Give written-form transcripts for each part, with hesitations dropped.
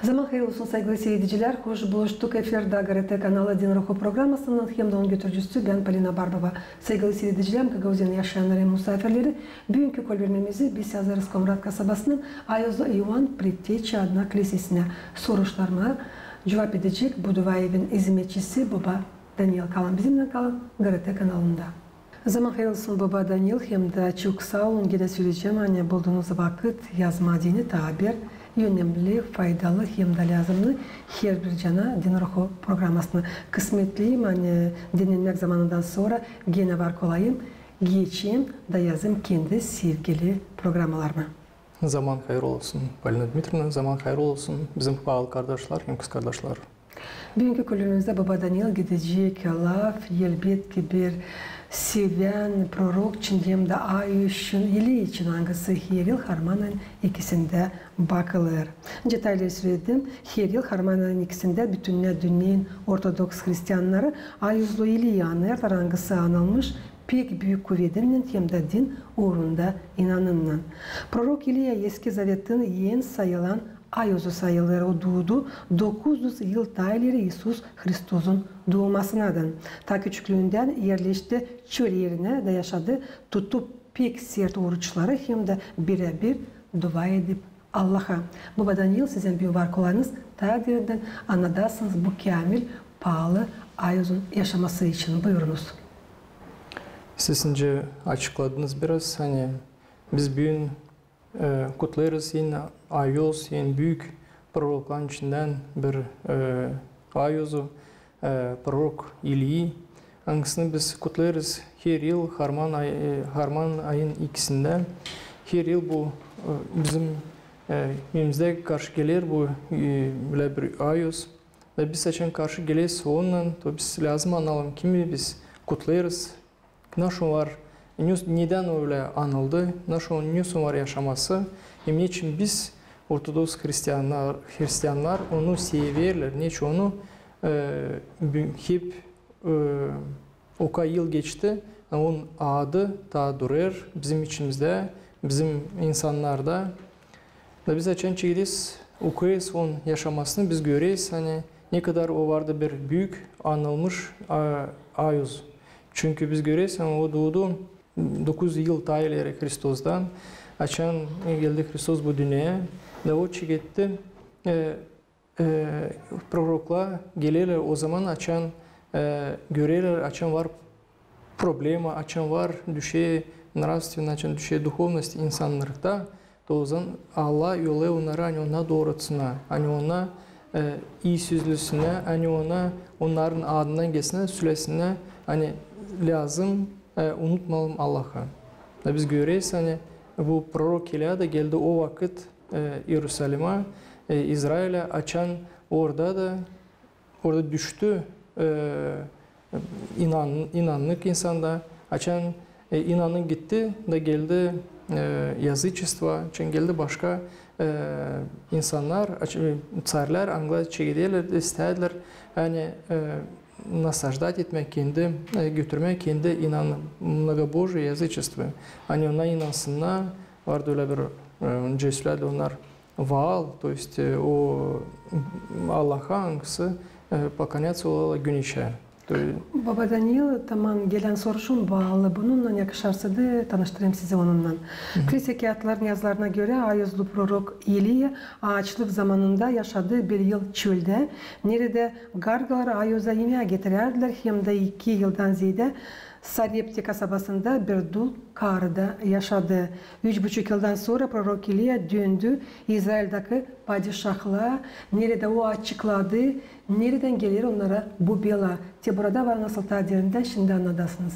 Zaman hayırlı olsun sevgili seyirciler. Hoş buluştuk. Efirde GRT kanalı Din Ruhu programmasının hem götürücüsü ben Polina Barbova. Sevgili seyirciler, Gagauziya'nın yaşayanların misafirleri, bugünkü kolbirmemizi biz yazarız Komrat kasabasının Ayozlu Ivan Predteçi adına kilisesine soruşlarına cevap edecek bu duayevin hizmetçisi Baba Daniel Kalan. Bizimle kalın GRT kanalında. Zaman hayırlı olsun Baba Daniel. Hem de çok sağ olun. Gene söyleyeceğim. Hani bulduğunuz vakit yazma dini tabir önemli, faydalı hem de lazımlı her bir cana Din Ruhu programmasını kısmetliyim. Hani dinlenmek zamanından sonra gene var kolayım. Geçeyim da yazım kendi sevgili programalarıma. Zaman hayırlı olsun Polina Dmitrievna, zaman hayırlı olsun bizim bağlı kardeşler, hem kız kardeşler. Bugünkü kulübümüzde Baba Daniel gidecek laf, elbette bir seven prorok için hem de ay için, ili için hangisi her yıl Harman'ın ikisinde bakılır. Detayları söyledim. Her yıl Harman'ın ikisinde bütün dünyanın Ortodoks Hristiyanları Ayuzlu ili yanır, hangisi anılmış pek büyük kuvvetinin hem de din uğrunda inanınan. Prorok İliya eski zavetin en sayılan Ayuzu sayıları o doğdu 900 yıl tayları İsus Hristus'un doğmasınadan. Ta küçüklüğünden yerleşti çöl yerine de yaşadı. Tutup pek sert oruçları hem de birebir dua edip Allah'a. Baba Daniel sizin bir var kolayınız takdirden anladasınız bu kamil pahalı Ayuz'un yaşaması için buyurunuz. Sizince açıkladınız biraz hani biz bugün kutlarız yine Ayuz, yine büyük prorokların içinden bir Ayuz'u, prorok İli'yi. Hangisini biz kutlarız her yıl Harman ayın ikisinde. Her yıl bu bizim önümüzde karşı gelir bu böyle bir Ayuz. Ve biz açan karşı gelirse onunla biz lazım anlayalım kimi biz kutlarız. Nasıl var? Neden öyle anıldı? Nasıl onun var yaşaması? Hem için biz Ortodoks Hristiyanlar onu severler. Niçin onu hep o yıl geçti. Onun adı daha durur bizim içimizde, bizim insanlarda. Da biz açan çeyiz, okuyuz onun yaşamasını biz görüyoruz. Hani ne kadar o vardı bir büyük anılmış Ayuz. Çünkü biz görüyoruz o doğdu 9 yıl tayları Hristus'tan açan geldi Hristos bu dünyaya ve o çiğetti proroklar gelirler o zaman açan görürler açan var problema açan var düşe nравственно açan düşe duhovность insanlarda o zaman Allah yolu onlara hani ona doğrultusuna hani ona iyi sözlüsüne hani ona onların adından geçsine sülesine hani lazım unutmayalım Allah'a. Biz görüyoruz hani bu prorok İliya da geldi o vakit Yeruşalim'e, İsrail'e açan orada düştü inanlık insanda açan inanın gitti da geldi yazıcıstva için geldi başka insanlar tsarlar Angla çekildiler istediler yani насаждать etmek kendi götürmek kendi многобожие язычество. Hani ona inansınlar vardı öyle bir önce söyledi onlar vaal то есть o Allah'a hangisi поклоняться olarak gün içer. Baba Daniel tamam gelen soruşum bağlı. Bununla yakışarsa da tanıştırayım size onunla. Kilise kağıtların yazılarına göre Ayuzlu prorok İliya ağaçlık zamanında yaşadığı bir yıl çölde. Nerede gargalar Ayuz'a yemeğe getirirdiler hem de 2 yıldan ziyade Sarepti kasabasında bir dul karıda yaşadı. 3,5 yıldan sonra prorok İliya döndü. İsrail'deki padişahla nerede o açıkladı. Nereden gelir onlara bu bela? Burada var nasıl tadirinden şimdi anladasınız.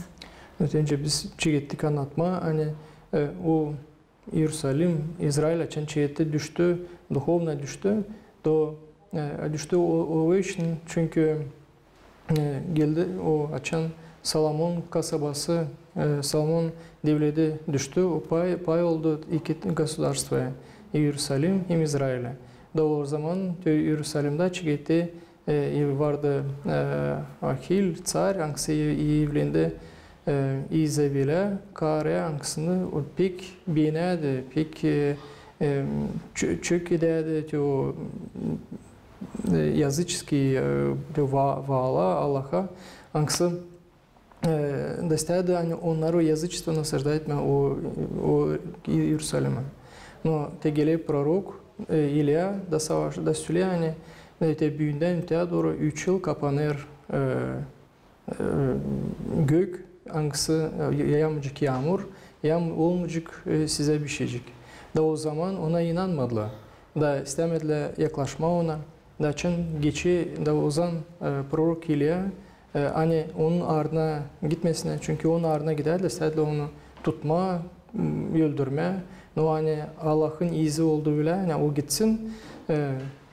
Önce biz çiğettik anlatma. Hani o Yeruşalim, İsrail açan çiğette düştü, duhovna düştü. Düştü o için çünkü geldi o açan Salomon kasabası, Salomon devleti düştü. O pay oldu iki государства, Yeruşalim hem İsrail'e. O zaman Yeruşalim'de çiğette vardı Ahil, Tsar, hangisi evlendi İzabel'e, Kare hangisini pek beğenedi, pek çök ededi o языческий вала Аллаха, ангсы достяды они онару язычество насаждает о Иерусалиме. Но тегеле пророк Илья да сavaş da söyleyeni te büyünden te doğru 3 yıl kapanır gök angsı yağmacık yağmur yağm olmayacak size bir şeycik. Da o zaman ona inanmadılar. Da istemediler yaklaşma ona. Da çın geçi da ozan prorok İlya hani onun ardına gitmesine çünkü onun ardına giderler istediler onu tutma, öldürme. No hani Allah'ın izi olduğu bile yani o gitsin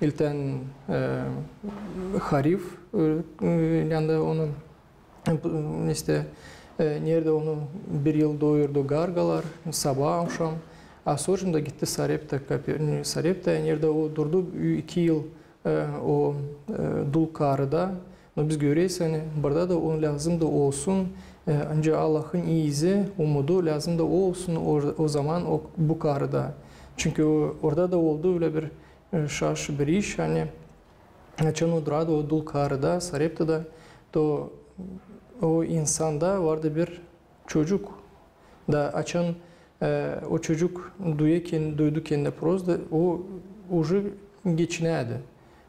ilten harif yani onun işte nerede onu bir yıl doyurdu gargalar sabah akşam sonra da gitti Sarepta nerede o durdu 2 yıl o dul karıda biz görüyoruz hani burada da onun lazım da olsun ancak Allah'ın izi umudu lazım da olsun o zaman bu karıda çünkü orada da oldu öyle bir şaş bir iş hani açan o durada o dul karıda Sarepta'da to o insanda vardı bir çocuk da açan o çocuk duydu kendi prozda o ucu geçinedi.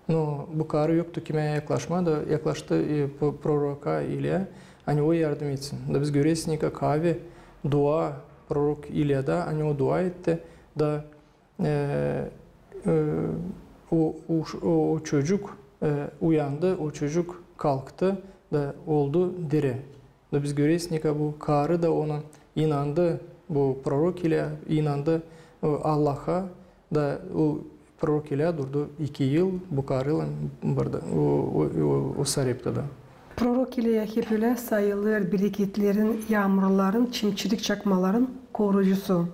No bu karı yoktu kime yaklaşmadı yaklaştı proroka ile hani o yardım etsin. Da biz görüyoruz ki kahve dua prorok İlya'da hani o dua etti da o çocuk uyandı, o çocuk kalktı da oldu diri. Da biz görüyoruz ki bu karı da ona inandı, bu prorok İlya inandı Allah'a da o prorok İlya durdu 2 yıl bu karıyla burada o Sarepta'da. Prorok İlya hep öyle sayılır bereketlerin, yağmurların, çimçilik çakmaların koruyucusu.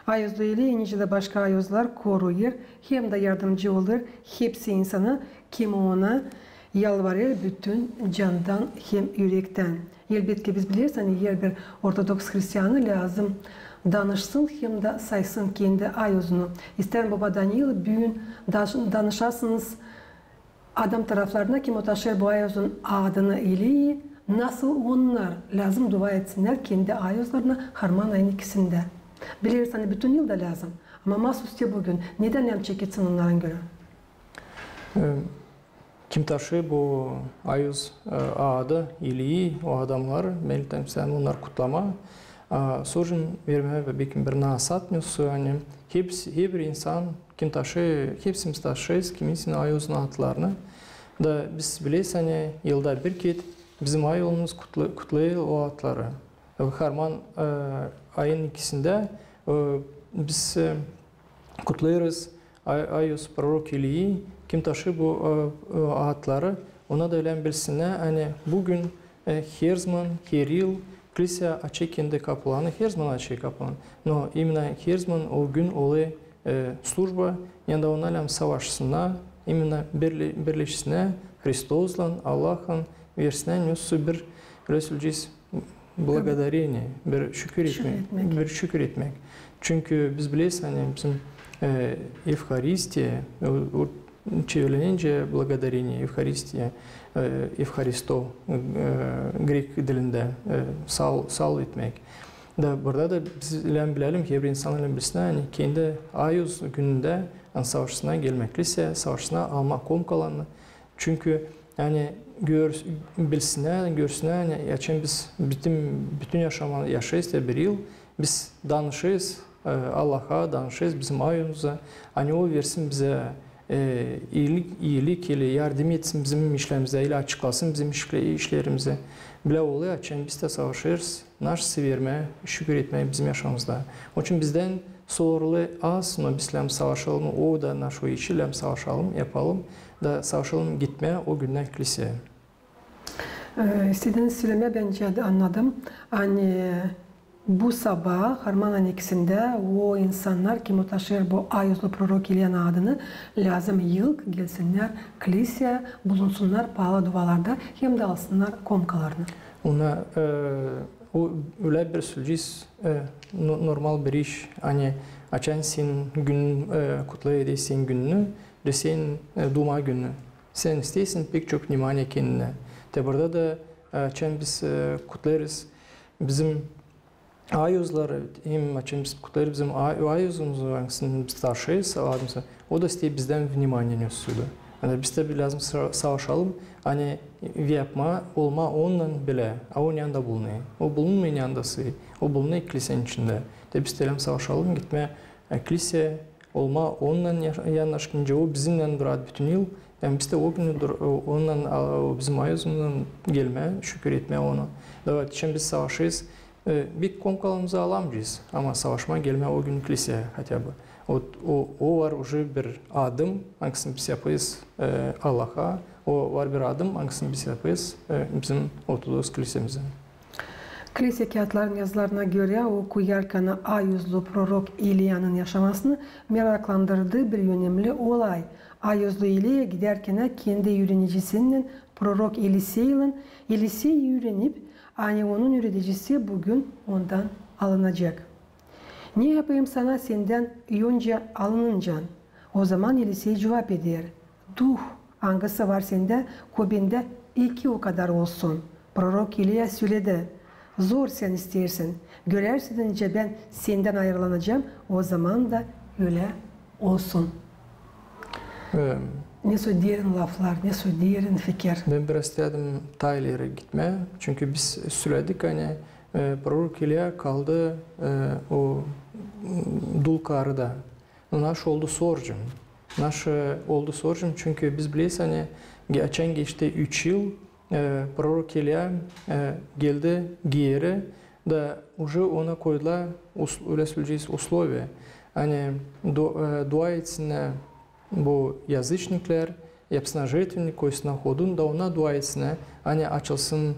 Ayozlu ile inince de başka ayozlar koruyur, hem de yardımcı olur. Hepsi insana kim ona yalvarır bütün candan hem yürekten. Elbette biz biliriz hani her bir Ortodoks Hristiyanı lazım danışsın hem de saysın kendi ayozunu. İster Baba Daniel büyün danışasınız adam taraflarına kim o taşır bu ayozun adını ile nasıl onlar lazım dua etsinler kendi ayozlarına harman ayın ikisinde. Biliriz hani bütün yıl da lazım. Ama mahsus ya bugün neden hem çeketsin onların göre? Kim taşı bu ayuz adı ili o adamlar meltem sen onlar kutlama. Sorun verme ve bekim bir nasatmıyorsa hani hepsi bir insan kim taşı hepsimiz taşıyız kimisinin ayuzun adlarını da biz bileyiz hani yılda bir kez bizim ayolumuz kutlayır o adları. Harman ayın ikisinde biz kutlayırız ayuz prorok İlyi kim taşı bu adları ona da öyle bilsinler hani bugün her zaman her yıl kilise açık kendi kapılarını her zaman açık kapılarını. No imенно her zaman o gün oluyor служба yani onlarla savaşsınlar imенно birleşsinler Hристos'la Allah'ın versinler nasıl bir Resulcüz благодарение bir şükür etmek. Çünkü biz biliyoruz hani bizim Evharistiya çevrilince благодарение Evharistiya Evharisto Grek dilinde sağ etmek. Da burada da biz bilelim ki bir insanların bilsin hani kendi ayuz gününde savaşına gelmek lise savaşına almak komkalarını. Çünkü yani bilsinler, görsünler yani yaşam biz bütün yaşamı yaşayız da bir yıl biz danışıyız Allah'a danışıyız bizim ayımıza hani o versin bize iyilik ile yardım etsin bizim işlerimize ile açıklasın bizim işlerimize bile oluyor için biz de savaşırız naş verme şükür etmeyi bizim yaşamımızda onun için bizden sorulu az ama bizle savaşalım o da naş o işiyle savaşalım yapalım da savaşalım gitmeye o günden kiliseye. İstediğiniz söyleme bence de anladım. Hani bu sabah Harman ikisinde o insanlar kim taşır bu ayozlu prorok İlyan adını lazım yıl gelsinler kiliseye bulunsunlar pahalı dualarda hem de alsınlar komkalarını. Ona o öyle bir sülcüs normal bir iş. Hani açan sen gün kutlaydı sen gününü, de sen duma günü. Sen istesin pek çok nimane kendine. De burada da açan biz kutlarız. Bizim ayuzları hem açan biz kutlarız bizim ayuzumuzu hangisini biz taşıyız adımıza. O da işte bizden vnimaniyeni sürdü. Yani biz de lazım savaşalım. Hani yapma, olma onunla bile. O yanında bulunuyor. O bulunmayan yandası. O bulunuyor kilisenin içinde. De biz de savaşalım gitme kilise olma onunla yanlaşınca o bizimle durar bütün yıl. Yani biz de o günü onunla bizim ayızımdan gelme, şükür etme onu. Evet, şimdi biz savaşırız. Bir konkalımızı alamayacağız. Ama savaşma gelme o gün kiliseye hatta bu. O var уже bir adım, hangisini biz yapıyız Allah'a. O var bir adım, hangisini biz yapıyız bizim Ortodoks kilisemize. Kilise kağıtların yazılarına göre o kuyarken Ayuzlu prorok İlya'nın yaşamasını meraklandırdığı bir önemli olay. Ayuzlu İlya'ya giderken kendi yürenicisinin prorok Elisey'i öğrenip hani onun üreticisi bugün ondan alınacak. Ne yapayım sana senden önce alınınca? O zaman Elisey cevap eder. Duh hangisi var sende, kubinde iki o kadar olsun. Prorok İlya söyledi. Zor sen istersin. Görersin önce ben senden ayrılanacağım. O zaman da öyle olsun. Ne söyleyen laflar, ne söyleyen fikir. Ben biraz istedim Tayler'e gitme. Çünkü biz söyledik hani Prorok İlya kaldı o dul karıda. Naş oldu sorcum. Naş oldu sorcum çünkü biz biliyoruz hani geçen geçti 3 yıl Prorok İlya geldi geri da уже ona koydular öyle söyleyeceğiz условия. Hani dua etsin bu yazıçnikler yapsınlar жертвенник koysunlar hodun da ona dua etsin hani açılsın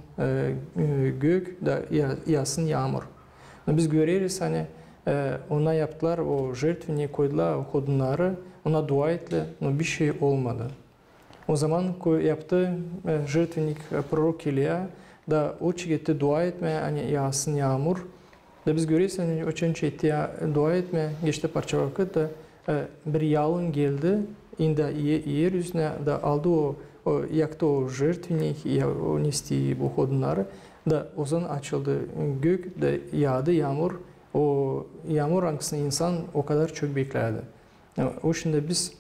gök da yağsın yağmur. Biz görürüz hani ona yaptılar o жертвенник koydular hodunları ona dua ettiler ama bir şey olmadı. O zaman yaptı жертвенник prorok İlya da o çiğette dua etme hani yağsın yağmur. Da biz görürüz hani o çiğette dua etme geçti parça vakit da bir yağın geldi indi yeryüzüne da aldı o yaktı o жертвенник o nesti bu hodunları da o zaman açıldı gök da yağdı yağmur. O yağmur hangisini insan o kadar çok beklerdi. Yani o şimdi biz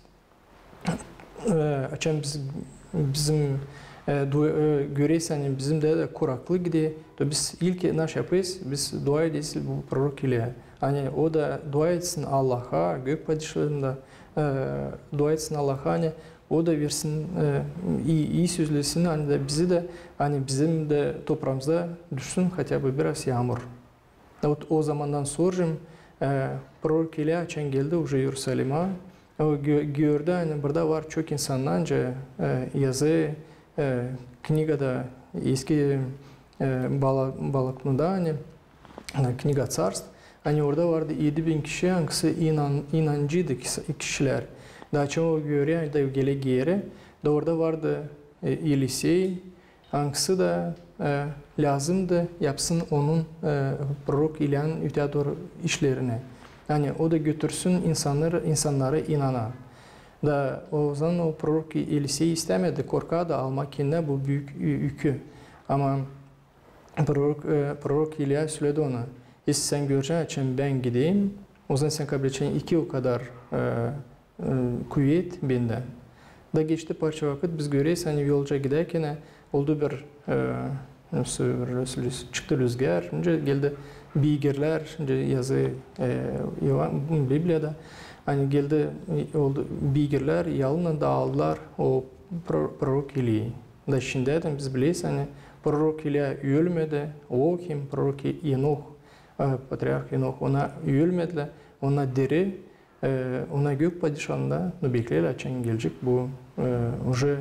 açan bizim görürüz hani bizim de kuraklık gidiyor. Biz ilk ne yapıyoruz? Biz dua edeceğiz bu prorok ile. Hani o da dua etsin Allah'a, gök padişahında dua etsin Allah'a hani o da versin iyi sözlesin hani de bizi de hani bizim de toprağımıza düşsün hatta biraz yağmur. O zamandan sonra prorok İlya açan geldi уже Yerusalim'e. O gördü hani burada var çok insanlarca yazı knigada eski Балакнуда hani Kniga Царств. Hani orada vardı 7000 kişi hangisi inancıydı kişiler. Daha çok görüyor da geri da orada vardı Elisey hangisi de lazımdı yapsın onun prorok İlya'nın öteye doğru işlerini. Yani o da götürsün insanları inana. Da o zaman o prorok Elisey istemedi, korkadı almak kendine bu büyük yükü. Ama prorok İlya söyledi ona. Sen göreceğin için ben gideyim. O zaman sen kabul edeceğin iki o kadar kuvvet benden. Da geçti parça vakit biz görüyoruz hani yolca giderken oldu bir çıktı rüzgar. Önce geldi bilgiler, yazı Biblia'da. Hani geldi oldu bilgiler yalına dağıldılar o prorok İlya'yı. Da şimdi biz biliyoruz hani prorok İlya ölmedi. O kim? Prorok Enoch, patriarh Enoch ona ölmedi. Ona diri, ona gök padişahında beklerler açan gelecek bu уже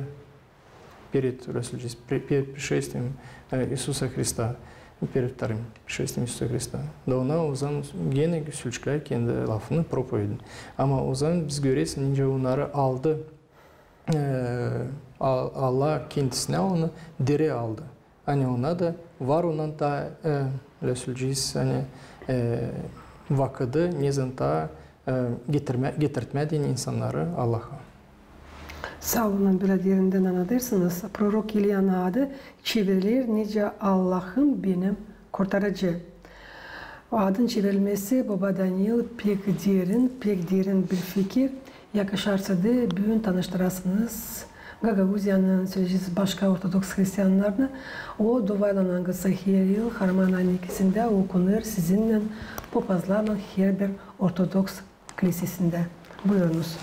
перед пришествием Иисуса Христа, перед вторым пришествием Иисуса Христа. Da ona o zaman gene sülçkler kendi lafını propoydu. Ama o zaman biz görüyoruz nince onları aldı. Allah kendisine onu diri aldı. hani ona da var ondan da lösülcüyüz hani vakıdı nizin ta getirtmediğin insanları Allah'a. Sağ olun, bir yerinden anlatırsınız. Prorok İlyan adı çevrilir nice Allah'ım benim kurtarıcı. O adın çevrilmesi Baba Daniel pek derin bir fikir. Yakışarsa da bugün tanıştırasınız. Gagavuzya'nın sözcüsü başka Ortodoks Hristiyanlarına o duvaylanan gısı her yıl Harman ayının ikisinde okunur sizinle papazlarla her bir Ortodoks kilisesinde. Buyurunuz.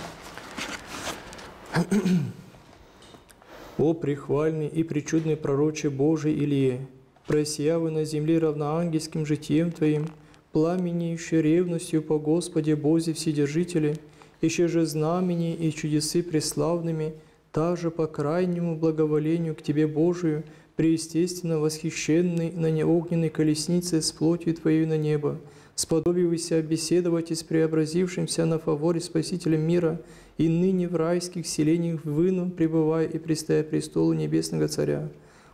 О прихвальный и причудный пророче Божий Илье, просиявы на земле равноангельским житием Твоим, пламенеющей ревностью по Господе Бозе Вседержителе, еще же знамени и чудесы преславными, также по крайнему благоволению к Тебе Божию, преестественно восхищенный на неогненной колеснице с плотью Твоей на небо, сподобивайся беседовать и с преобразившимся на фаворе Спасителем мира, и ныне в райских селениях выну, пребывая и пристая престолу Небесного Царя.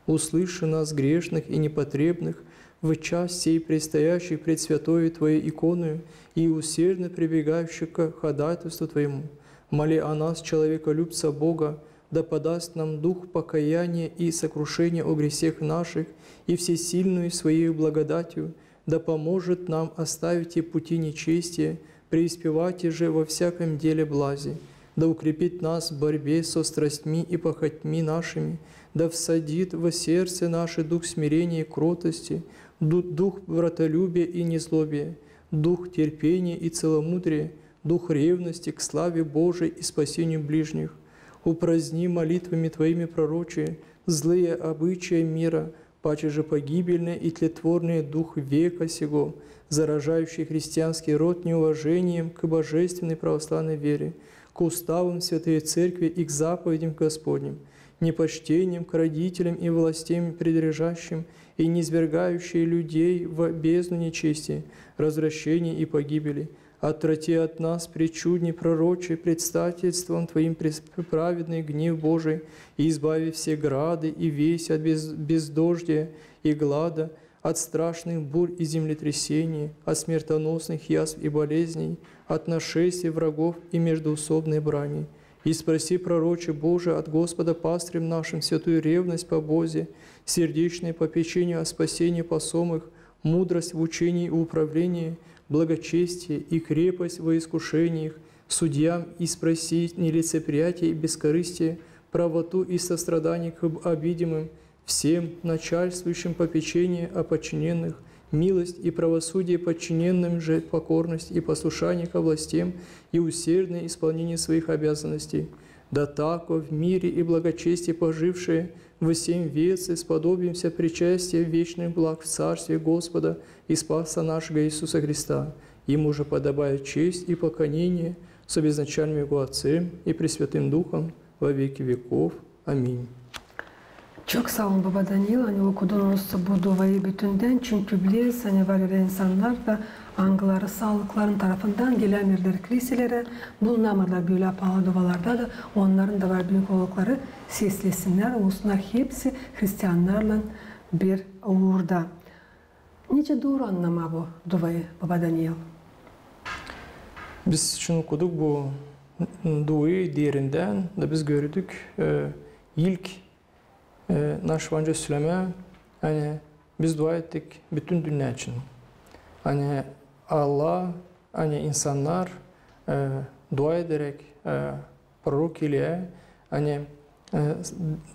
Услыши нас, грешных и непотребных, в час сей предстоящих пред святою Твоей иконою и усердно прибегающих к ходатайству Твоему. Моли о нас, человеколюбца Бога, да подаст нам дух покаяния и сокрушения о грехах наших, и всесильную Своей благодатью, да поможет нам оставить и пути нечестия, преуспевать же во всяком деле блази, да укрепит нас в борьбе со страстьми и похотьми нашими, да всадит во сердце наше дух смирения и кротости, дух братолюбия и незлобия, дух терпения и целомудрия, дух ревности к славе Божией и спасению ближних. Упраздни молитвами Твоими пророчие злые обычаи мира, паче же погибельный и тлетворный дух века сего, заражающий христианский род неуважением к божественной православной вере, к уставам Святой Церкви и к заповедям Господним, непочтением к родителям и властям предрежащим и низвергающие людей в бездну нечестия, развращения и погибели. Отврати от нас, пречудни пророче, предстательством Твоим праведный гнев Божий, и избави все грады и весь от бездождия и глада, от страшных бурь и землетрясений, от смертоносных язв и болезней, от нашествий врагов и междоусобной брани. И спроси, пророче Божий, от Господа пастырем нашим святую ревность по Бозе, сердечное попечение о спасении посомых, мудрость в учении и управлении, благочестие и крепость во искушениях, судьям и спросить нелицеприятие и бескорыстие, правоту и сострадание к обидимым, всем начальствующим попечение о подчиненных, милость и правосудие подчиненным же, покорность и послушание ко властям и усердное исполнение своих обязанностей. Да тако в мире и благочестии пожившие во семь вецы сподобимся причастия вечных благ в Царстве Господа и Спаса нашего Иисуса Христа. Ему же подобает честь и поклонение с обезначальным Его Отцем и Пресвятым Духом во веки веков. Аминь. Çok sağ olun Baba Daniel. Hani okuduğunuz bu duayı bütünden çünkü biliyoruz hani var öyle insanlar da angıları sağlıkların tarafından gelemirler kiliselere. Bulunamirler böyle pahalı dualarda da onların da var büyük oldukları seslesinler. Olsunlar hepsi Hristiyanlarla bir uğurda. Nice doğru anlama bu duayı Baba Daniel? Biz şunu okuduk bu duayı derinden de biz gördük ilk Nakşibendi Süleyman hani biz dua ettik bütün dünya için. Hani Allah, hani insanlar dua ederek prorok ile hani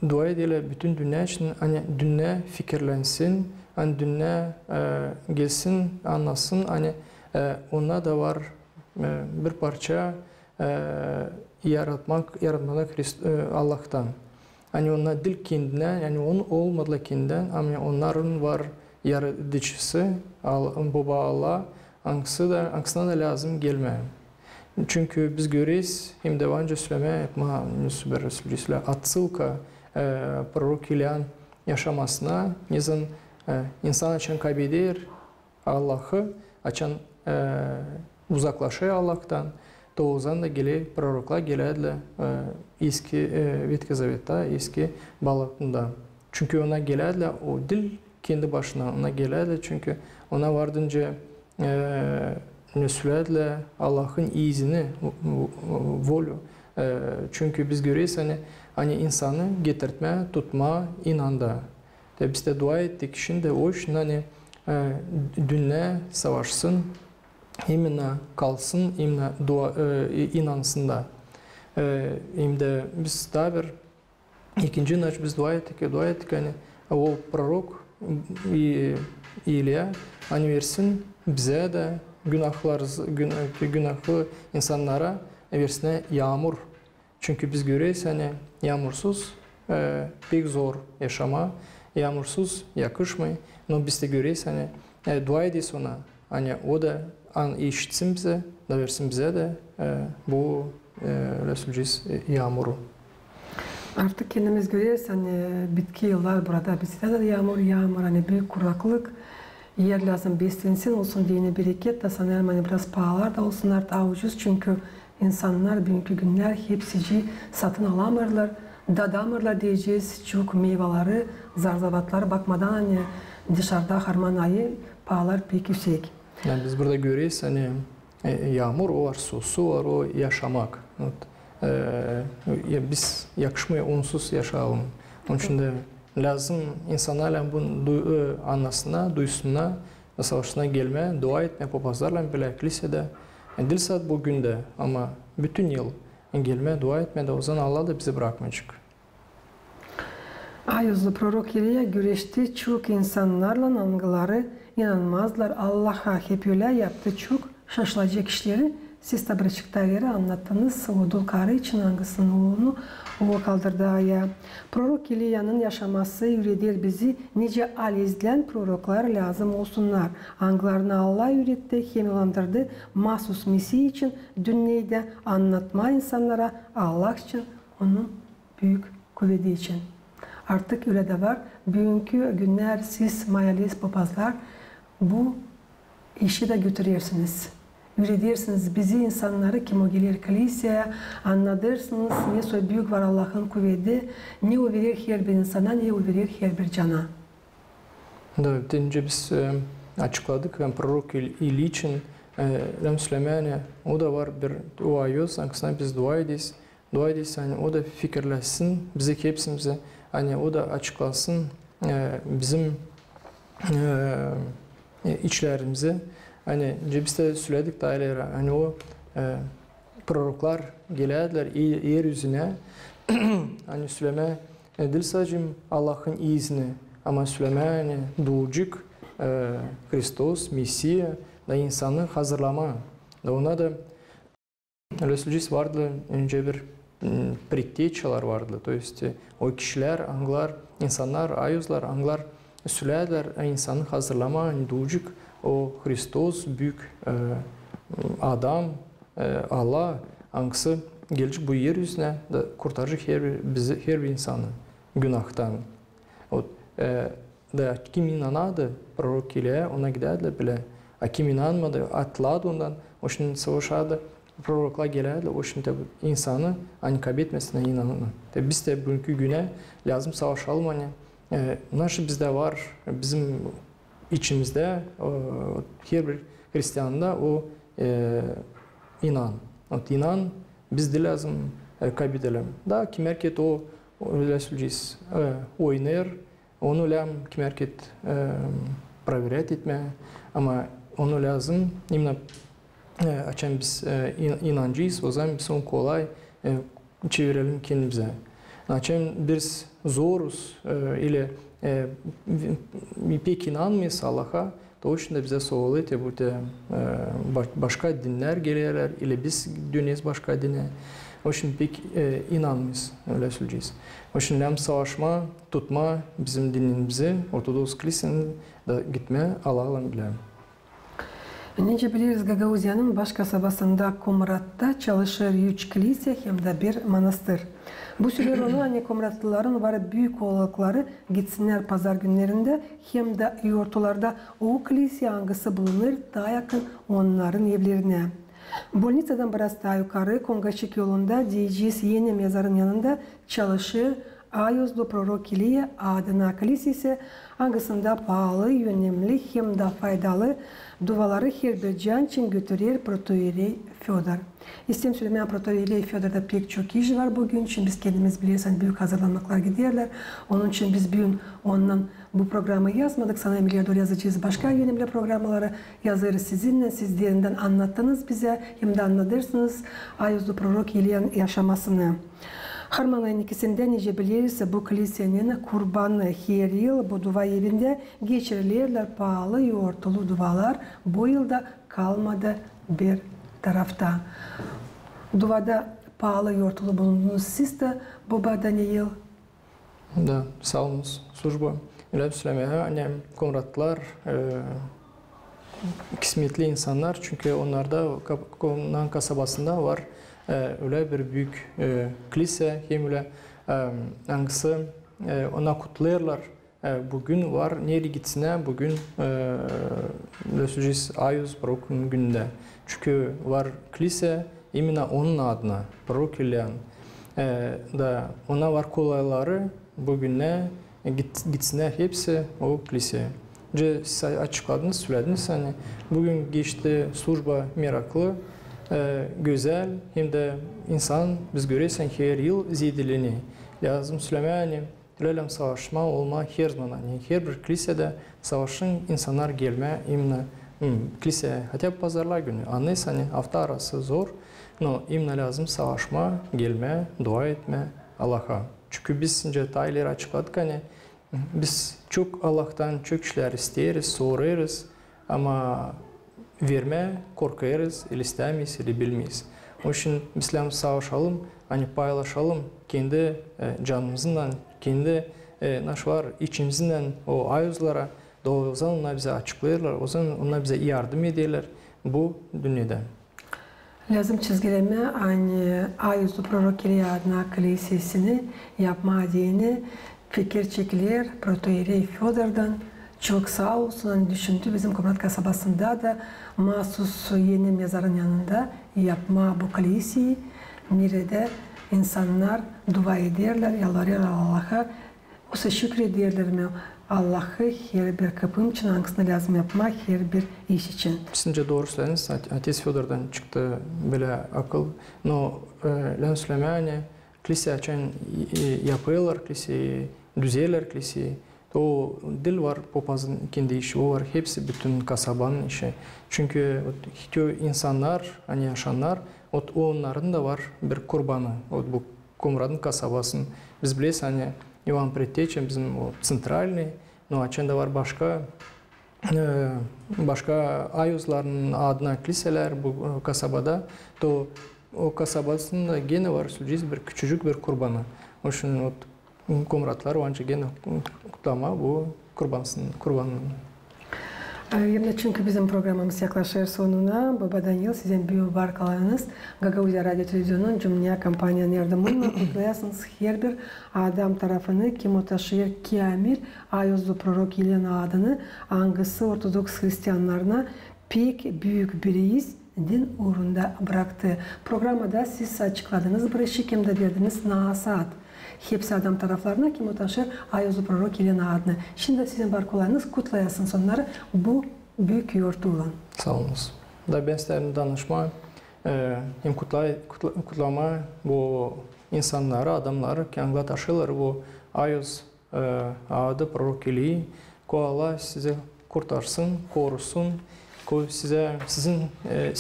dua ediyle bütün dünya için hani dünya fikirlensin, hani dünya gelsin, anlasın, hani ona da var bir parça yaratmak Allah'tan. Hani onlar dil kendinden, yani onun olmadığı ama onların var yaratıcısı, Baba Allah, aksına da lazım gelme. Çünkü biz görürüz, hem de önce söyleme, atılka prorok İlyan yaşamasına, insan açan kaybeder Allah'ı, açan uzaklaşıyor Allah'tan. Doğuzdan da proroklar gelirler eski Ветхий Zavet'ta, eski bağlamında. çünkü ona gelirler, o dil kendi başına ona gelirler, çünkü ona vardınca ne söylerler, Allah'ın izini, volü. Çünkü biz görüyoruz hani insanı getirtme, tutma, inanda. Biz de dua ettik, şimdi o için hani dünya savaşsın, imna kalsın, imna inansın da. İmde biz daha bir ikinci naç biz dua ettik hani o prorok İliya hani versin bize de günahlı insanlara versin yağmur. Çünkü biz görüyoruz hani yağmursuz pek zor yaşama, yağmursuz yakışmıyor. Ama biz de görüyoruz hani dua ediyoruz ona. Hani o da işitsin bize, da versin bize de bu Resulceğiz yağmuru. Artık kendimiz görüyoruz hani bitki yıllar burada bizde de yağmur hani büyük kuraklık. Yer lazım beslensin olsun dini bereket de sanırım hani biraz pahalar da olsunlar daha ucuz çünkü insanlar bugünkü günler hepsici satın alamırlar, dadamırlar diyeceğiz çok meyveleri, zarzavatları bakmadan hani dışarıda harman ayı pahalar pek yüksek. Yani biz burada görüyoruz hani yağmur o var, su var, o yaşamak. Biz yakışmıyor onsuz yaşayalım. Onun için de lazım insanlarla bunu anlasınlar, duysunlar, savaşına gelme, dua etme, papazlarla bile kilisede. Dil saat bugün de ama bütün yıl gelme, dua etme de o zaman Allah da bizi bırakmayacak. Ayuzlu prorok İliya güreşti çok insanlarla angıları inanmazlar. Allah'a hep öyle yaptı çok şaşılacak işleri. Siz tabi açıkları anlattınız. O dul karı için hangisinin oğlunu o kaldırdı aya. Prorok İliya'nın yaşaması üredir bizi. Nice al izleyen proroklar lazım olsunlar. Anglarını Allah üretti, hemilandırdı. Mahsus misi için dünyada anlatma insanlara Allah için onun büyük kuvveti için. Artık öyle de var. Bugünkü günler siz mayalist papazlar bu işi de götürüyorsunuz. Üretirsiniz bizi insanları kim o gelir kiliseye anlatırsınız ne soy büyük var Allah'ın kuvveti ne o verir her bir insana ne o verir her bir cana. Evet, önce biz açıkladık yani prorok İli için Süleyman'e o da var bir dua ediyoruz. Aksine biz dua ediyoruz. Dua ediyoruz hani o da fikirleşsin bize hepsimize hani o da açıklasın bizim içlerimize. Hani biz de söyledik dairelere hani o proroklar gelirler yeryüzüne hani Süleyman dil sadece Allah'ın izni ama Süleyman hani doğucuk Hristos, Mesih da insanı hazırlama da ona da Resulceğiz vardı önce bir предтечалар vardı. То есть o kişiler, anglar, insanlar, ayuzlar, anglar söylerler insanı hazırlama hani doğucuk o Hristos büyük adam Allah hangisi gelecek bu yeryüzüne de kurtaracak her bir insanı günahtan. O da kim inanadı prorok ile ona giderler bile. Kim inanmadı atladı ondan o şimdi savaşadı proroklar gelirler o şimdi insanı hani kaybetmesine inanın. Biz de bugünkü güne lazım savaşalım hani. Naşı bizde var bizim içimizde her bir Hristiyan'da o inan. O inan biz de lazım kaybedelim. Da kim erkek o Resulceğiz oynar, onu lazım kim erkek проверять etme ama onu lazım imенно açan biz inancıyız o zaman biz onu kolay çevirelim kendimize. Açan biz zoruz ile pek inanmıyoruz Allah'a, o için de bize soğuluyor ki burada başka dinler gelirler, ile biz dönüyoruz başka dine. O için pek inanmıyoruz, öyle söyleyeceğiz. O için hem savaşma, tutma bizim dinimizi, Ortodoks Kilisesi'ne de gitme Allah'la bilelim. Nece biliriz Gagauzya'nın baş kasabasında Komrat'ta çalışır 3 kilise hem de bir manastır. Bu süre onu hani Komratlıların var büyük oğlakları gitsinler pazar günlerinde hem de yortularda o kilise hangisi bulunur daha yakın onların evlerine. Bolnitsadan biraz daha yukarı Kongaçik yolunda diyeceğiz yeni mezarın yanında çalışır Ayozlu Prorok Iliya adına kilisesi angasında pahalı, önemli hem de faydalı duaları her bir can için götürür Protoiarey Fyodor. İstem söylemeyen Protoiarey Fyodor'da pek çok iş var bugün için biz kendimiz biliyorsan büyük hazırlanmaklar gidiyorlar. Onun için biz bugün ondan bu programı yazmadık. Sana milyardör yazacağız. Başka önemli programları yazarız sizinle. Siz derinden anlattınız bize. Hem de anlatırsınız Ayozlu Prorok Iliya'nın yaşamasını. Harman ayın ikisinde nice bilirse bu kilisenin kurbanı her yıl bu dua evinde geçirilirler pahalı yoğurtulu dualar. Bu yılda kalmadı bir tarafta. Duada pahalı yoğurtulu bulundunuz siz de Baba Daniel. Da, sağ olunuz. Служба. Öyle söylemeye annem komratlar kısmetli insanlar çünkü onlarda Konan kasabasında var öyle bir büyük kilise hem öyle hangisi ona kutlarlar. Bugün var nereye gitsine bugün Lösücis Ayuz Prorok'un gününde. Çünkü var kilise imенно onun adına Prorok Iliyan da ona var kolayları bugüne gitsine hepsi o kiliseye. Siz açıkladınız, söylediniz hani bugün geçti служба meraklı, güzel hem de insan biz görürsen her yıl ziyadilini lazım söylemeye öyle savaşma olma her zaman hani her bir kilisede savaşın insanlar gelme imенно kilise hatta pazarlar günü anlayız hani hafta arası zor no imенно lazım savaşma gelme dua etme Allah'a çünkü biz detayları açıkladık hani biz çok Allah'tan çok işler isteriz, sorarız ama verme korkarız, istemeyiz, bilmeyiz. Onun için bizler savaşalım, hani paylaşalım kendi canımızdan, kendi var içimizden o ayızlara o zaman onlar bize açıklayırlar, o zaman onlar bize yardım ederler bu dünyada. Lazım çizgileme hani Ayozlu Prorok Iliya adına kilisesini yapma adını fikir çekilir Protoiarey Fyodor'dan. Çok sağ olsun düşündü bizim Komrat kasabasında da mahsus yeni mezarın yanında yapma bu kiliseyi nerede insanlar dua ederler, yalvarırlar Allah'a. O şükrederler mi? Allah'ı her bir kapım için hangisini lazım yapmak, her bir iş için. Sizce doğru söylediniz. Ateş Fyodor'dan çıktı böyle akıl. No, lan söylemeye kilise için yapıyorlar kiliseyi, düzeyler kiliseyi. O dil var, papazın kendi işi o var. Hepsi bütün kasabanın işi. Çünkü insanlar, hani yaşayanlar, onların da var bir kurbanı. Bu Komrat'ın kasabasının. Biz biliyoruz hani Ivan Предтеча bizim o centralni, no açında var başka ayuzların adına kiliseler bu kasabada. To o kasabasında gene var sürpriz bir küçücük bir kurbanı. O için Komratlar o ancak gene kutlama bu kurbanın. Çünkü bizim programımız yaklaşır sonuna. Baba Daniel sizin büyük barkalarınız Gagauzya Radyo Televizyonu'nun Cumhuriyet Kampanyanın yardımıyla kutlayasınız. Her bir adam tarafını kim o taşır Kamil Ayozlu Prorok Iliya'nın adını hangisi Ortodoks Hristiyanlarına pek büyük bir iz din uğrunda bıraktı. Programda siz açıkladınız, bir şekilde verdiniz nasihat. Hepsi adam taraflarına kim o taşır Ayozlu Prorok Iliya'nın adını. Şimdi sizin barkalarınız kutlayasınız onları bu büyük yortuğuyla. Sağ olunuz. Da ben size danışma, hem kutlama bu insanları, adamları ki angla taşırlar bu Ayoz adı Prorok Iliya. Ko Allah size kurtarsın, korusun. Ko size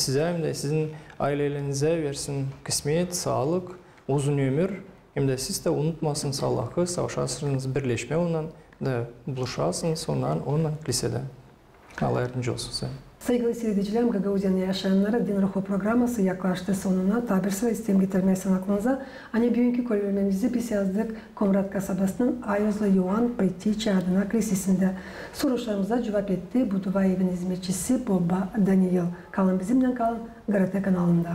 hem de sizin ailelerinize versin kısmet, sağlık, uzun ömür. Hem de siz de unutmasınız Allah'ı, savaşarsınız, birleşme ondan da buluşarsınız ondan kilisede. Allah yardımcı olsun size. Saygılı seyredicilerim, Gagauzyan'da yaşayanlara Din Ruhu programması yaklaştı sonuna. Tabirsiz istem getirmesin aklınıza. Hani bugünkü bölümümüzü biz yazdık Komrat kasabasının Ayozlu Ivan Предтеча adına kilisesinde. Sorularımıza cevap etti bu dua evinin hizmetçisi Baba Daniel. Kalın bizimle kalın, Garate kanalında.